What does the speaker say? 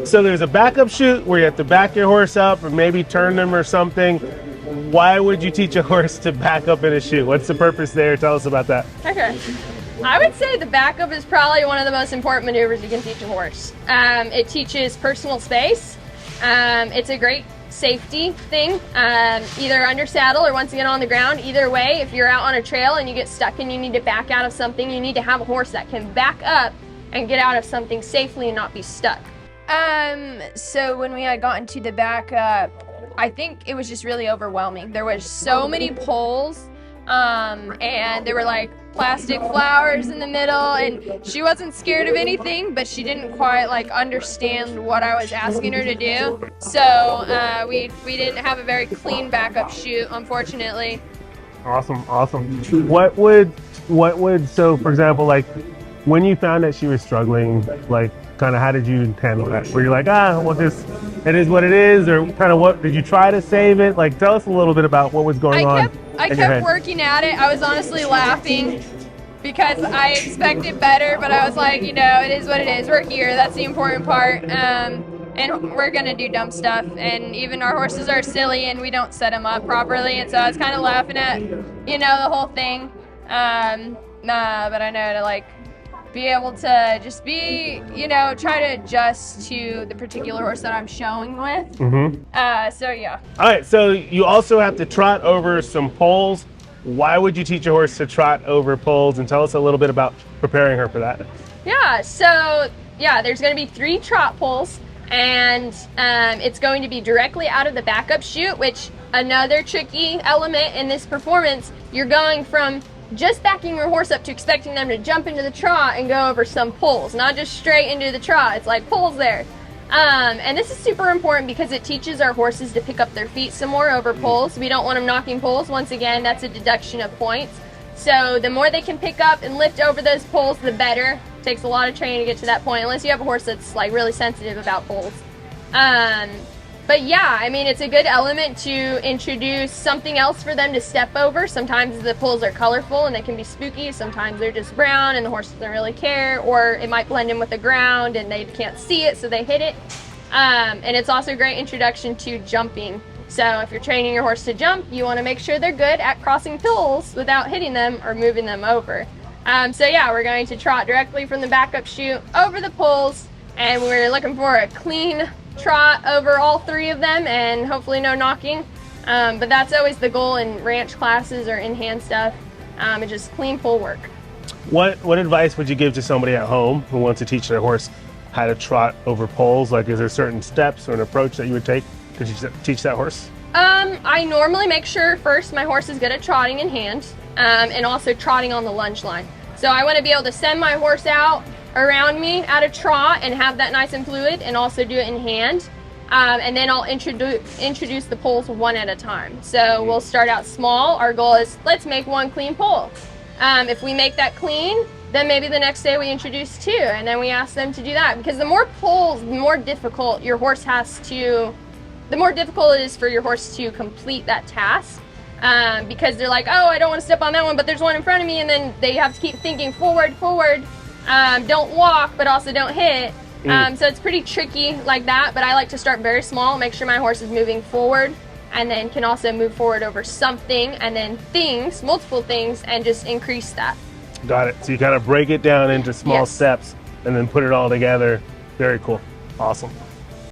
So there's a backup chute where you have to back your horse up or maybe turn them or something. Why would you teach a horse to back up in a chute? What's the purpose there? Tell us about that. Okay. I would say the backup is probably one of the most important maneuvers you can teach a horse. It teaches personal space. It's a great safety thing, either under saddle or once you get on the ground. Either way, if you're out on a trail and you get stuck and you need to back out of something, you need to have a horse that can back up and get out of something safely and not be stuck. So when we had gotten to the backup, I think it was just really overwhelming. There was so many poles, and there were like plastic flowers in the middle, and she wasn't scared of anything, but she didn't quite like understand what I was asking her to do. So we didn't have a very clean backup chute, unfortunately. Awesome. What would so for example, like when you found that she was struggling, like kind of how did you handle that? Were you like, well, just it is what it is, or kind of what did you try to save it? Like, tell us a little bit about what was going on. I kept working at it. I was honestly laughing because I expected better, but I was like, it is what it is. We're here. That's the important part. And we're going to do dumb stuff. And even our horses are silly and we don't set them up properly. And so I was kind of laughing at, the whole thing. But I know to like be able to just be, try to adjust to the particular horse that I'm showing with. So yeah. All right, so you also have to trot over some poles. Why would you teach a horse to trot over poles? And tell us a little bit about preparing her for that. Yeah, so there's going to be 3 trot poles, and it's going to be directly out of the backup chute, which another tricky element in this performance. You're going from just backing your horse up to expecting them to jump into the trot and go over some poles, not just straight into the trot. It's like poles there. And this is super important because it teaches our horses to pick up their feet some more over poles. We don't want them knocking poles. Once again, that's a deduction of points. So the more they can pick up and lift over those poles, the better. It takes a lot of training to get to that point, unless you have a horse that's like really sensitive about poles. But yeah, I mean, it's a good element to introduce something else for them to step over. Sometimes the poles are colorful and they can be spooky. Sometimes they're just brown and the horse doesn't really care, or it might blend in with the ground and they can't see it, so they hit it. And it's also a great introduction to jumping. So if you're training your horse to jump, you want to make sure they're good at crossing poles without hitting them or moving them over. So yeah, we're going to trot directly from the backup chute over the poles, and we're looking for a clean trot over all 3 of them and hopefully no knocking. But that's always the goal in ranch classes or in hand stuff. It's just clean pole work. What advice would you give to somebody at home who wants to teach their horse how to trot over poles? Like, is there certain steps or an approach that you would take to teach that horse? I normally make sure first my horse is good at trotting in hand, and also trotting on the lunge line. So I want to be able to send my horse out around me at a trot and have that nice and fluid, and also do it in hand. And then I'll introduce the poles one at a time. So we'll start out small. Our goal is, let's make 1 clean pole. If we make that clean, then maybe the next day we introduce 2, and then we ask them to do that. Because the more poles, the more difficult it is for your horse to complete that task. Because they're like, oh, I don't want to step on that one, but there's one in front of me, and then they have to keep thinking forward, don't walk, but also don't hit. So it's pretty tricky like that, but I like to start very small, make sure my horse is moving forward, and then can also move forward over something, and then multiple things, and just increase that. Got it. So you kind of break it down into small steps and then put it all together. Very cool. Awesome.